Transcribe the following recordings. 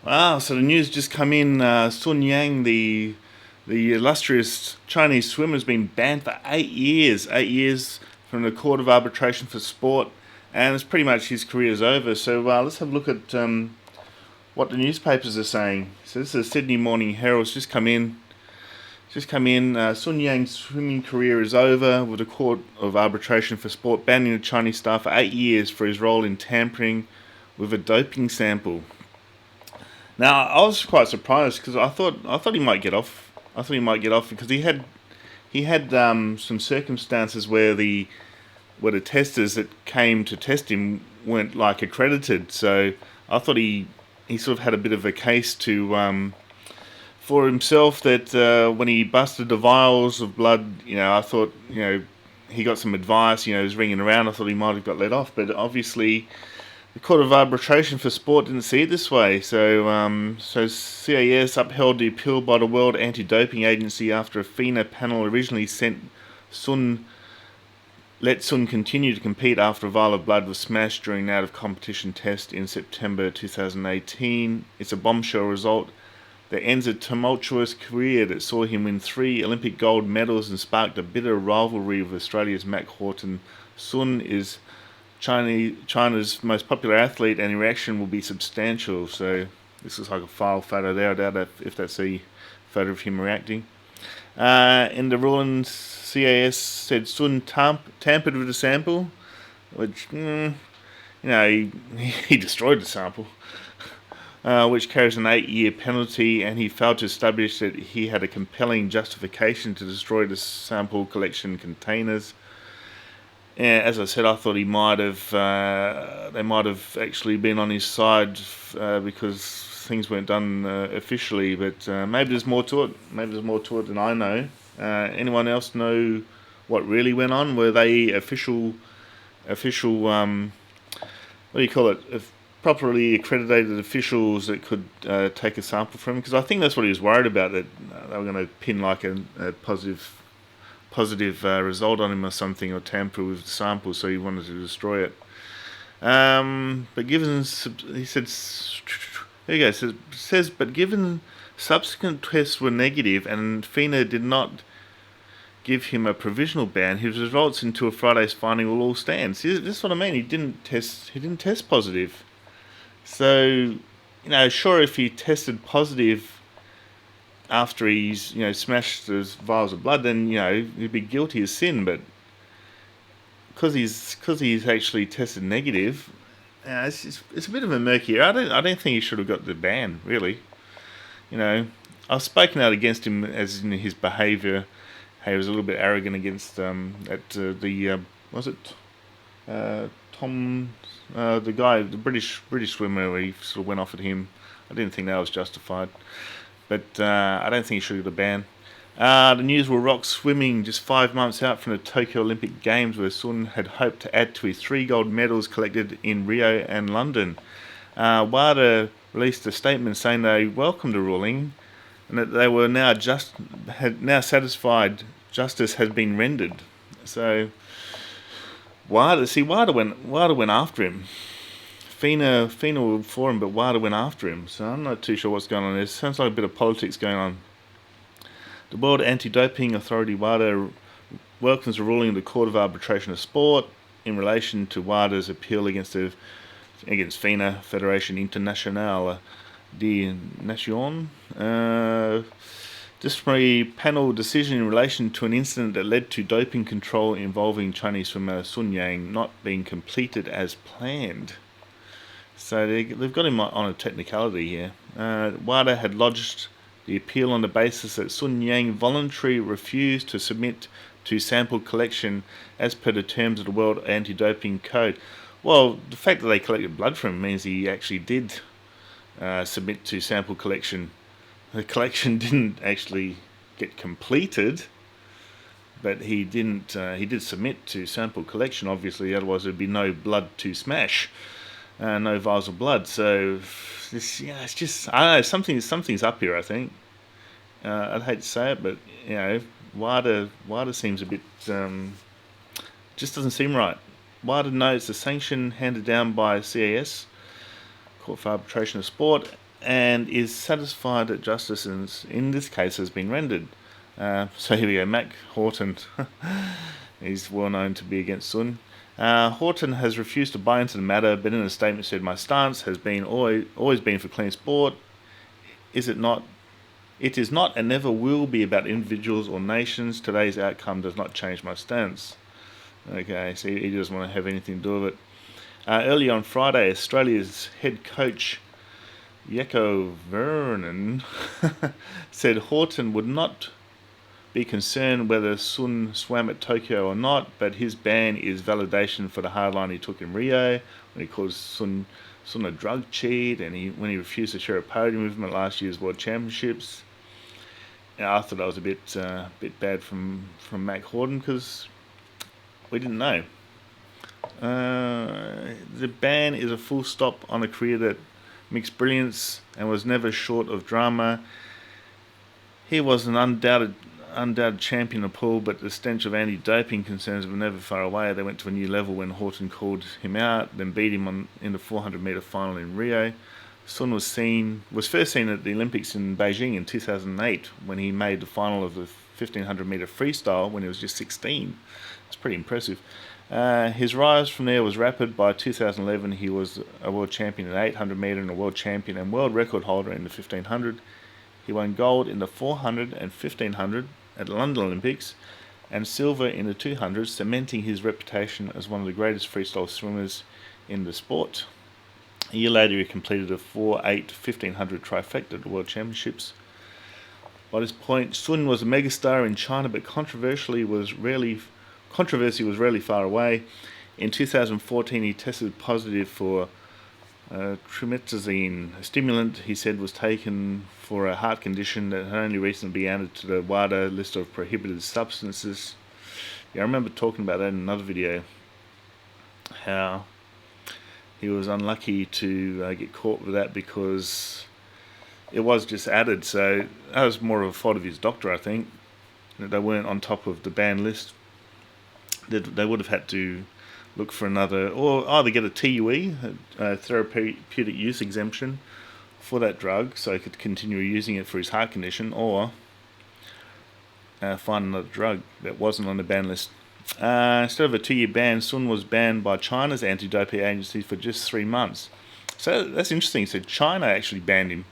Wow, so the news just come in. Sun Yang, the illustrious Chinese swimmer, has been banned for 8 years. 8 years from the Court of Arbitration for Sport, and it's pretty much his career is over. So let's have a look at what the newspapers are saying. So this is the Sydney Morning Herald. It's just come in. Sun Yang's swimming career is over with the Court of Arbitration for Sport banning the Chinese star for 8 years for his role in tampering with a doping sample. Now I was quite surprised because I thought he might get off. I thought he might get off because he had some circumstances where the testers that came to test him weren't like accredited. So I thought he sort of had a bit of a case to for himself that when he busted the vials of blood, I thought he got some advice. He was ringing around. I thought he might have got let off, but obviously the Court of Arbitration for Sport didn't see it this way. So CAS upheld the appeal by the World Anti-Doping Agency after a FINA panel originally let Sun continue to compete after a vial of blood was smashed during an out-of-competition test in September 2018. It's a bombshell result that ends a tumultuous career that saw him win 3 Olympic gold medals and sparked a bitter rivalry with Australia's Mack Horton. Sun is China's most popular athlete, and the reaction will be substantial. So this is like a file photo there. I doubt if that's a photo of him reacting. In the ruling, CAS said Sun tampered with the sample, which he destroyed the sample, which carries an 8-year penalty, and he failed to establish that he had a compelling justification to destroy the sample collection containers. Yeah, as I said, I thought they might have actually been on his side because things weren't done officially. But maybe there's more to it. Maybe there's more to it than I know. Anyone else know what really went on? Were they official? What do you call it? Properly accredited officials that could take a sample from him? Because I think that's what he was worried about. That they were going to pin like a positive result on him or something, or tamper with the sample, so he wanted to destroy it. But given he said, there you go. Says, but given subsequent tests were negative and FINA did not give him a provisional ban, his results until Friday's finding will all stand. See, this is what I mean. He didn't test positive. So, sure, if he tested positive after he's smashed those vials of blood, then he'd be guilty of sin. But because he's actually tested negative, it's a bit of a murky area. I don't think he should have got the ban, really. I've spoken out against him as in his behaviour. He was a little bit arrogant against was it Tom, the guy, the British swimmer, where he sort of went off at him. I didn't think that was justified. But I don't think he should get a ban. The news will rock swimming just 5 months out from the Tokyo Olympic Games, where Sun had hoped to add to his 3 gold medals collected in Rio and London. WADA released a statement saying they welcomed the ruling and that they were now satisfied justice had been rendered. So WADA went after him. FINA were for him, but WADA went after him. So I'm not too sure what's going on there. Sounds like a bit of politics going on. The World Anti-Doping Authority, WADA, welcomes the ruling of the Court of Arbitration of Sport in relation to WADA's appeal against FINA, Fédération Internationale des Nations. Disciplinary panel decision in relation to an incident that led to doping control involving Chinese swimmer Sun Yang not being completed as planned. So they've got him on a technicality here. WADA had lodged the appeal on the basis that Sun Yang voluntarily refused to submit to sample collection as per the terms of the World Anti-Doping Code. Well, the fact that they collected blood from him means he actually did submit to sample collection. The collection didn't actually get completed, but he didn't. He did submit to sample collection, obviously, otherwise there'd be no blood to smash. No vials of blood. So it's just, I don't know, something's up here. I think I'd hate to say it, but WADA seems a bit just doesn't seem right. WADA notes the sanction handed down by CAS, Court for Arbitration of Sport, and is satisfied that justice in this case has been rendered. So here we go. Mack Horton, he's well known to be against Sun. Horton has refused to buy into the matter, but in a statement said, "My stance has been always been for clean sport. Is it not? It is not and never will be about individuals or nations. Today's outcome does not change my stance." Okay, so he doesn't want to have anything to do with it. Early on Friday, Australia's head coach Yeko Vernon said Horton would not be concerned whether Sun swam at Tokyo or not, but his ban is validation for the hard line he took in Rio when he called Sun a drug cheat, and when he refused to share a podium with him at last year's World Championships. I thought that was a bit bad from Mack Horton because we didn't know. The ban is a full stop on a career that mixed brilliance and was never short of drama. He was an undoubted champion of pool, but the stench of anti-doping concerns were never far away. They went to a new level when Horton called him out, then beat him in the 400-metre final in Rio. Sun was first seen at the Olympics in Beijing in 2008 when he made the final of the 1500-metre freestyle when he was just 16. It's pretty impressive. His rise from there was rapid. By 2011, he was a world champion in 800-metre and a world champion and world record holder in the 1500. He won gold in the 400 and 1500 at the London Olympics and silver in the 200, cementing his reputation as one of the greatest freestyle swimmers in the sport. A year later, he completed a 4-8 1500 trifecta at the World Championships. By this point, Sun was a megastar in China, but controversy was rarely far away. In 2014, he tested positive for trimetazine, a stimulant he said was taken for a heart condition that had only recently been added to the WADA list of prohibited substances. Yeah, I remember talking about that in another video, how he was unlucky to get caught with that because it was just added. So that was more of a fault of his doctor, I think, that they weren't on top of the ban list. They would have had to look for another, or either get a TUE, a therapeutic use exemption for that drug, so he could continue using it for his heart condition, or find another drug that wasn't on the ban list. Instead of a 2-year ban, Sun was banned by China's anti-doping agency for just 3 months. So that's interesting. So China actually banned him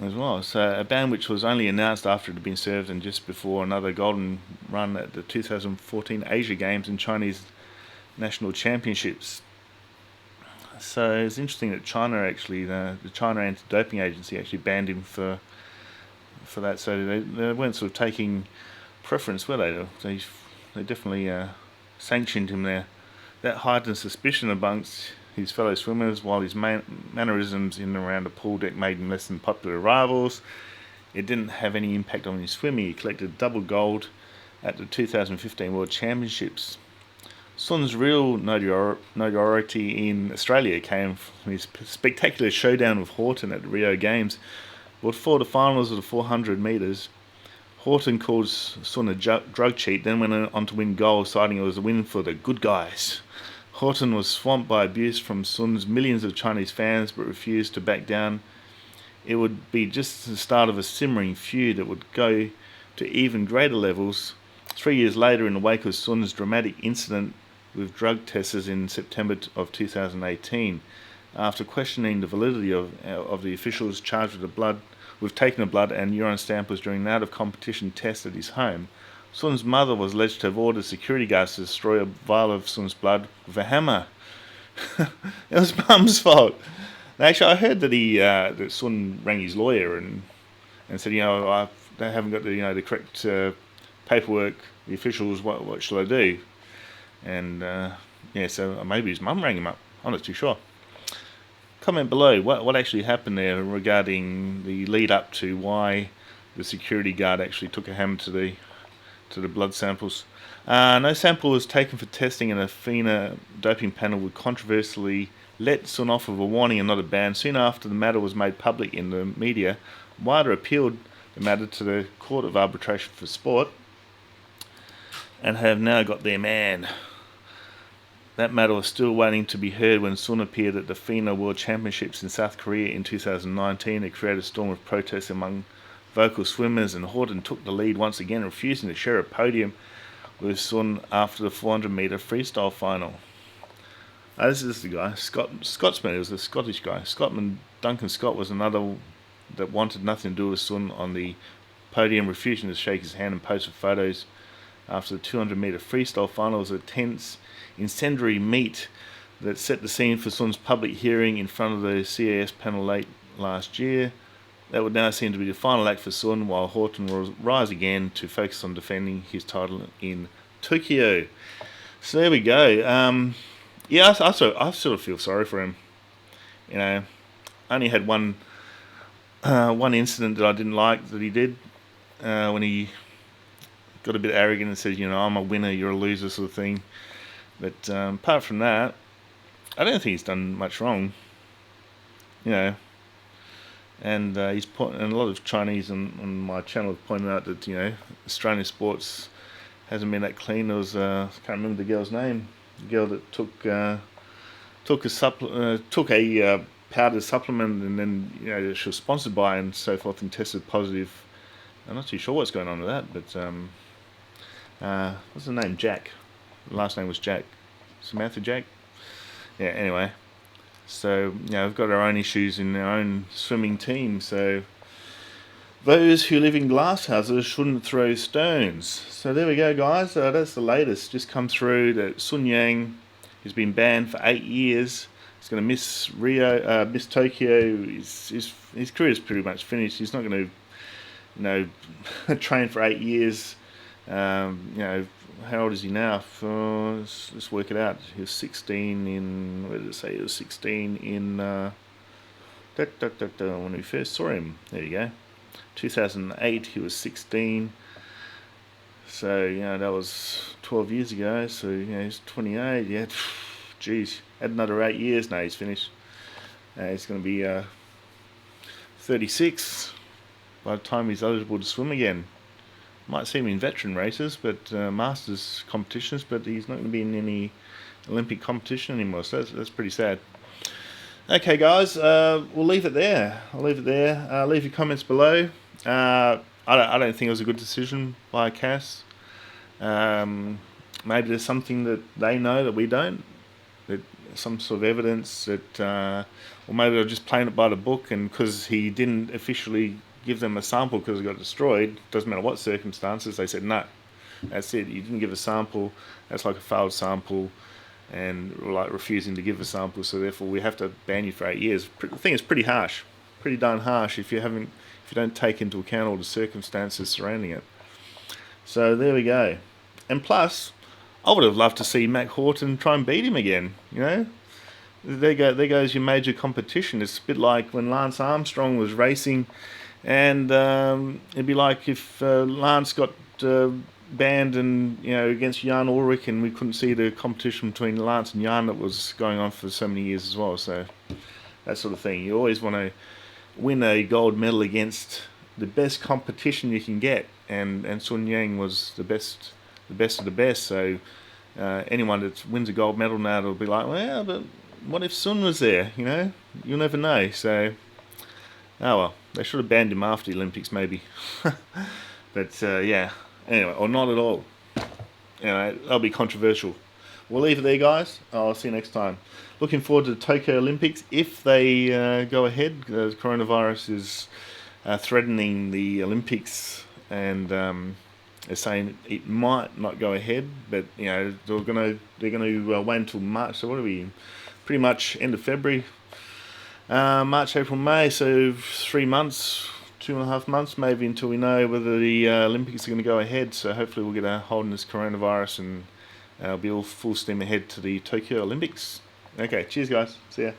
as well. So a ban which was only announced after it had been served and just before another golden run at the 2014 Asia Games and Chinese National Championships. So it's interesting that China actually, the China Anti-Doping Agency actually banned him for that. So they weren't sort of taking preference, were they? They definitely sanctioned him there. That heightened suspicion amongst his fellow swimmers, while his mannerisms in and around the pool deck made him less than popular rivals. It didn't have any impact on his swimming. He collected double gold at the 2015 World Championships. Sun's real notoriety in Australia came from his spectacular showdown with Horton at the Rio Games. Before the finals of the 400 metres, Horton called Sun a drug cheat, then went on to win gold, citing it was a win for the good guys. Horton was swamped by abuse from Sun's millions of Chinese fans, but refused to back down. It would be just the start of a simmering feud that would go to even greater levels 3 years later in the wake of Sun's dramatic incident with drug testers in September of 2018. After questioning the validity of the officials charged with taking the blood and urine samples during an out-of-competition test at his home, Sun's mother was alleged to have ordered security guards to destroy a vial of Sun's blood with a hammer. It was Mum's fault. Actually, I heard that that Sun rang his lawyer and said, they haven't got the correct paperwork. The officials, what shall I do? And so maybe his mum rang him up. I'm not too sure. Comment below what actually happened there regarding the lead up to why the security guard actually took a hammer to the blood samples. No sample was taken for testing, and a FINA doping panel would controversially let Sun off with a warning and not a ban. Soon after the matter was made public in the media, WADA appealed the matter to the Court of Arbitration for Sport and have now got their man. That matter was still waiting to be heard when Sun appeared at the FINA World Championships in South Korea in 2019. It created a storm of protests among vocal swimmers, and Horton took the lead once again, refusing to share a podium with Sun after the 400-metre freestyle final. This is the guy, Scotsman. It was a Scottish guy. Scotsman Duncan Scott was another that wanted nothing to do with Sun on the podium, refusing to shake his hand and posted photos after the 200-metre freestyle final. Was a tense, incendiary meet that set the scene for Sun's public hearing in front of the CAS panel late last year. That would now seem to be the final act for Sun, while Horton will rise again to focus on defending his title in Tokyo. So there we go. Yeah, I sort of feel sorry for him. You know, I only had one incident that I didn't like that he did when he got a bit arrogant and said, you know, I'm a winner, you're a loser, sort of thing. But apart from that, I don't think he's done much wrong. You know, and and a lot of Chinese on my channel have pointed out that, you know, Australian sports hasn't been that clean. There was I can't remember the girl's name. The girl that took a powdered supplement, and then, you know, she was sponsored by and so forth, and tested positive. I'm not too sure what's going on with that, but what's her name? Jack. The last name was Jack. Samantha Jack. Yeah. Anyway, so, you know, we've got our own issues in our own swimming team. So those who live in glass houses shouldn't throw stones. So there we go, guys. That's the latest. Just come through that Sun Yang has been banned for 8 years. He's going to miss miss Tokyo. His career is pretty much finished. He's not going to, you know, train for 8 years. You know, how old is he now? Let's work it out. He was 16 in. Where did it say he was 16 in? When we first saw him. There you go. 2008, he was 16. So, you know, that was 12 years ago. So, you know, he's 28. Yeah, geez, had another 8 years. Now he's finished. He's going to be 36 by the time he's eligible to swim again. Might see him in veteran races, but masters competitions, but he's not going to be in any Olympic competition anymore. So that's pretty sad. Okay, guys, we'll leave it there. I'll leave it there. Leave your comments below. I don't think it was a good decision by CAS. Maybe there's something that they know that we don't. That some sort of evidence that, or maybe they're just playing it by the book, and because he didn't officially give them a sample because it got destroyed, doesn't matter what circumstances, they said no, that's it. You didn't give a sample. That's like a failed sample. And like refusing to give a sample, so therefore we have to ban you for 8 years. I think it's pretty harsh, pretty darn harsh if you don't take into account all the circumstances surrounding it. So there we go. And plus, I would have loved to see Mack Horton try and beat him again. You know, there goes your major competition. It's a bit like when Lance Armstrong was racing, and it'd be like if Lance got banned and, you know, against Jan Ulrich, and we couldn't see the competition between Lance and Jan that was going on for so many years as well. So that sort of thing. You always want to win a gold medal against the best competition you can get, and Sun Yang was the best of the best. So anyone that wins a gold medal now will be like, well, but what if Sun was there? You know, you'll never know. So oh well, they should have banned him after the Olympics maybe. But yeah. Anyway, or not at all. You know, that'll be controversial. We'll leave it there, guys. I'll see you next time. Looking forward to the Tokyo Olympics if they go ahead. The coronavirus is threatening the Olympics, and they're saying it might not go ahead. But, you know, they're gonna wait until March. So what are we? Pretty much end of February, March, April, May. So 3 months. 2.5 months maybe until we know whether the Olympics are going to go ahead. So hopefully we'll get a hold on this coronavirus, and be all full steam ahead to the Tokyo Olympics. Okay, cheers guys. See ya.